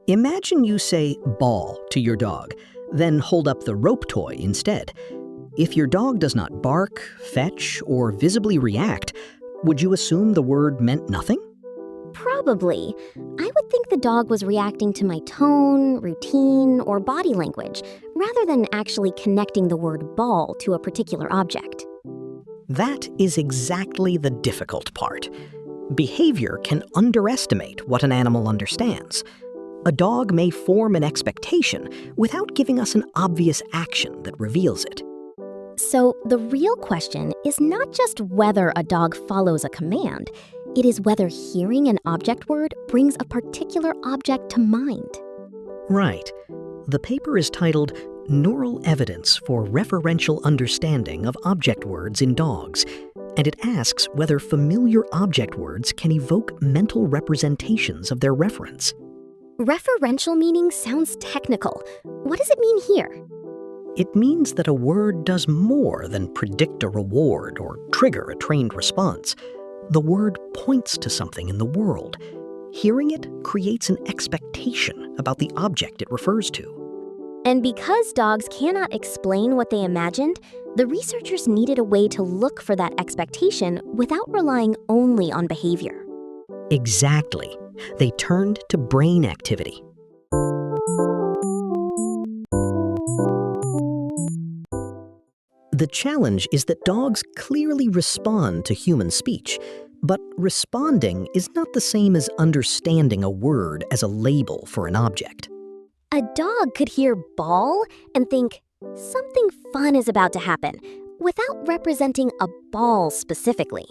Imagine you say ball to your dog, then hold up the rope toy instead. If your dog does not bark, fetch, or visibly react, would you assume the word meant nothing? Probably. I would think the dog was reacting to my tone, routine, or body language, rather than actually connecting the word ball to a particular object. That is exactly the difficult part. Behavior can underestimate what an animal understands. A dog may form an expectation without giving us an obvious action that reveals it. So the real question is not just whether a dog follows a command, it is whether hearing an object word brings a particular object to mind. Right. The paper is titled Neural Evidence for Referential Understanding of Object Words in Dogs, and it asks whether familiar object words can evoke mental representations of their reference. Referential meaning sounds technical. What does it mean here? It means that a word does more than predict a reward or trigger a trained response. The word points to something in the world. Hearing it creates an expectation about the object it refers to. And because dogs cannot explain what they imagined, the researchers needed a way to look for that expectation without relying only on behavior. Exactly. They turned to brain activity. The challenge is that dogs clearly respond to human speech, but responding is not the same as understanding a word as a label for an object. A dog could hear ball and think, something fun is about to happen, without representing a ball specifically.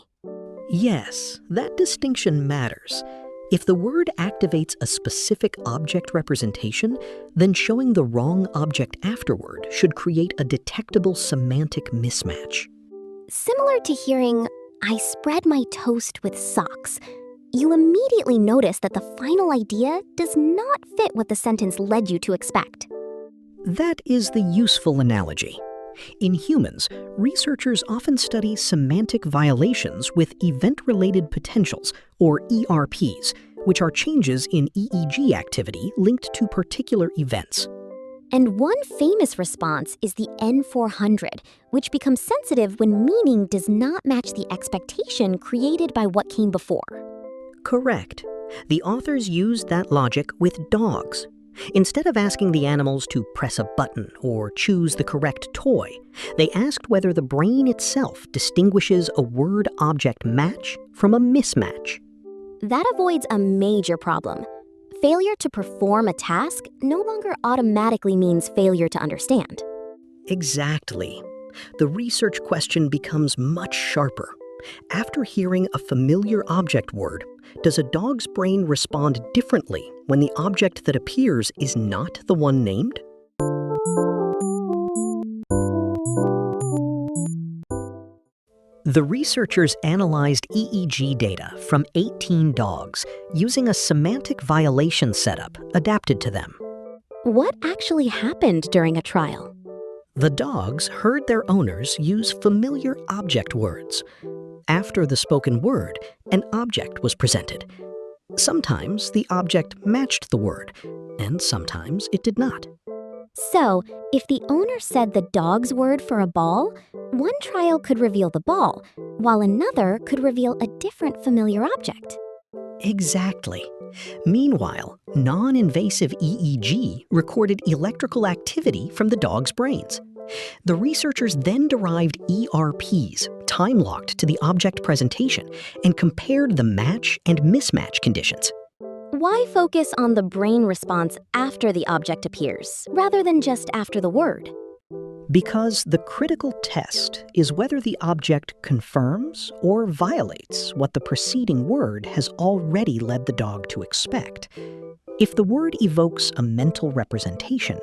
Yes, that distinction matters. If the word activates a specific object representation, then showing the wrong object afterward should create a detectable semantic mismatch. Similar to hearing, I spread my toast with socks, you immediately notice that the final idea does not fit what the sentence led you to expect. That is the useful analogy. In humans, researchers often study semantic violations with event-related potentials, or ERPs, which are changes in EEG activity linked to particular events. And one famous response is the N400, which becomes sensitive when meaning does not match the expectation created by what came before. Correct. The authors used that logic with dogs. Instead of asking the animals to press a button or choose the correct toy, they asked whether the brain itself distinguishes a word-object match from a mismatch. That avoids a major problem. Failure to perform a task no longer automatically means failure to understand. Exactly. The research question becomes much sharper. After hearing a familiar object word, does a dog's brain respond differently when the object that appears is not the one named? The researchers analyzed EEG data from 18 dogs using a semantic violation setup adapted to them. What actually happened during a trial? The dogs heard their owners use familiar object words. After the spoken word, an object was presented. Sometimes the object matched the word, and sometimes it did not. So, if the owner said the dog's word for a ball, one trial could reveal the ball, while another could reveal a different familiar object. Exactly. Meanwhile, non-invasive EEG recorded electrical activity from the dog's brains. The researchers then derived ERPs, time-locked to the object presentation, and compared the match and mismatch conditions. Why focus on the brain response after the object appears, rather than just after the word? Because the critical test is whether the object confirms or violates what the preceding word has already led the dog to expect. If the word evokes a mental representation,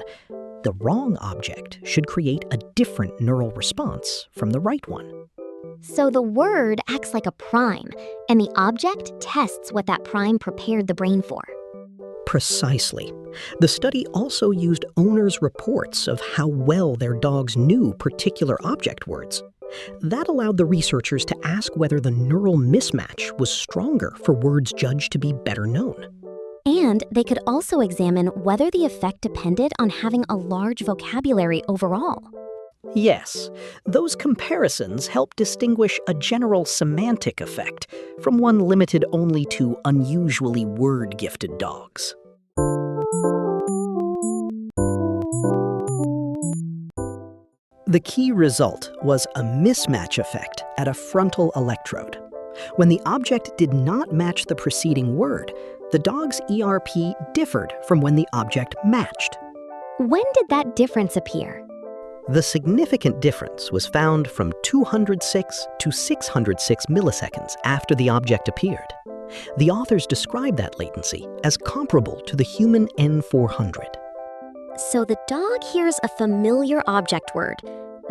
the wrong object should create a different neural response from the right one. So the word acts like a prime, and the object tests what that prime prepared the brain for. Precisely. The study also used owners' reports of how well their dogs knew particular object words. That allowed the researchers to ask whether the neural mismatch was stronger for words judged to be better known. And they could also examine whether the effect depended on having a large vocabulary overall. Yes, those comparisons help distinguish a general semantic effect from one limited only to unusually word-gifted dogs. The key result was a mismatch effect at a frontal electrode. When the object did not match the preceding word, the dog's ERP differed from when the object matched. When did that difference appear? The significant difference was found from 206 to 606 milliseconds after the object appeared. The authors describe that latency as comparable to the human N400. So the dog hears a familiar object word,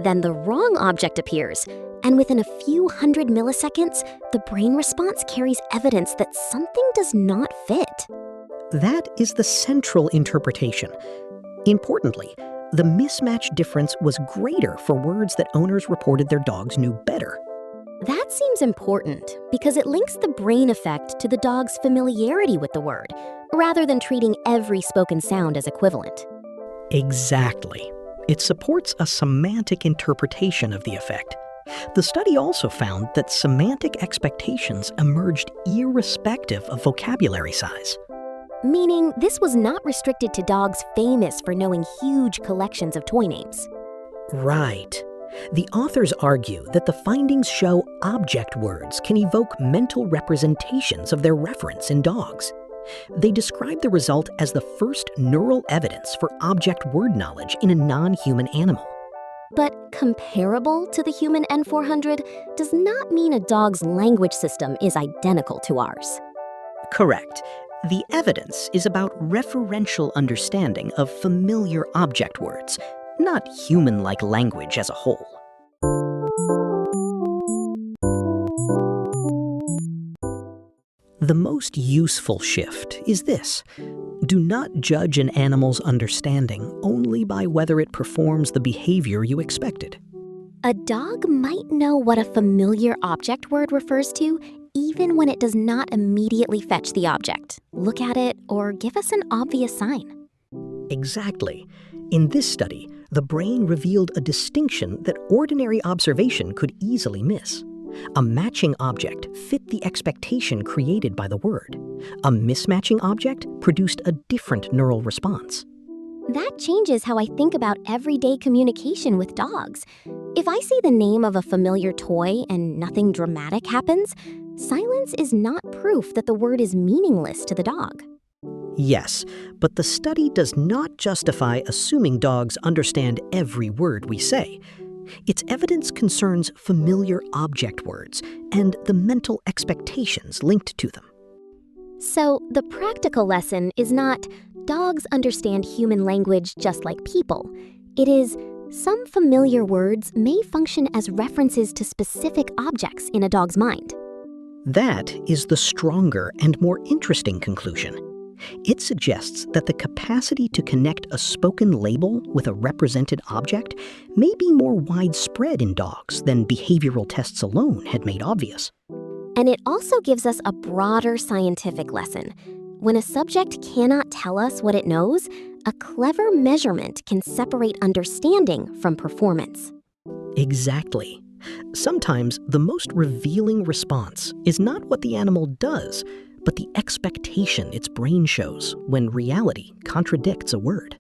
then the wrong object appears, and within a few hundred milliseconds, the brain response carries evidence that something does not fit. That is the central interpretation. Importantly, the mismatch difference was greater for words that owners reported their dogs knew better. That seems important because it links the brain effect to the dog's familiarity with the word, rather than treating every spoken sound as equivalent. Exactly. It supports a semantic interpretation of the effect. The study also found that semantic expectations emerged irrespective of vocabulary size. Meaning this was not restricted to dogs famous for knowing huge collections of toy names. Right. The authors argue that the findings show object words can evoke mental representations of their reference in dogs. They describe the result as the first neural evidence for object word knowledge in a non-human animal. But comparable to the human N400 does not mean a dog's language system is identical to ours. Correct. The evidence is about referential understanding of familiar object words, not human-like language as a whole. The most useful shift is this: do not judge an animal's understanding only by whether it performs the behavior you expected. A dog might know what a familiar object word refers to even when it does not immediately fetch the object, look at it, or give us an obvious sign. Exactly. In this study, the brain revealed a distinction that ordinary observation could easily miss. A matching object fit the expectation created by the word. A mismatching object produced a different neural response. That changes how I think about everyday communication with dogs. If I see the name of a familiar toy and nothing dramatic happens, silence is not proof that the word is meaningless to the dog. Yes, but the study does not justify assuming dogs understand every word we say. Its evidence concerns familiar object words and the mental expectations linked to them. So the practical lesson is not dogs understand human language just like people. It is some familiar words may function as references to specific objects in a dog's mind. That is the stronger and more interesting conclusion. It suggests that the capacity to connect a spoken label with a represented object may be more widespread in dogs than behavioral tests alone had made obvious. And it also gives us a broader scientific lesson. When a subject cannot tell us what it knows, a clever measurement can separate understanding from performance. Exactly. Sometimes the most revealing response is not what the animal does, but the expectation its brain shows when reality contradicts a word.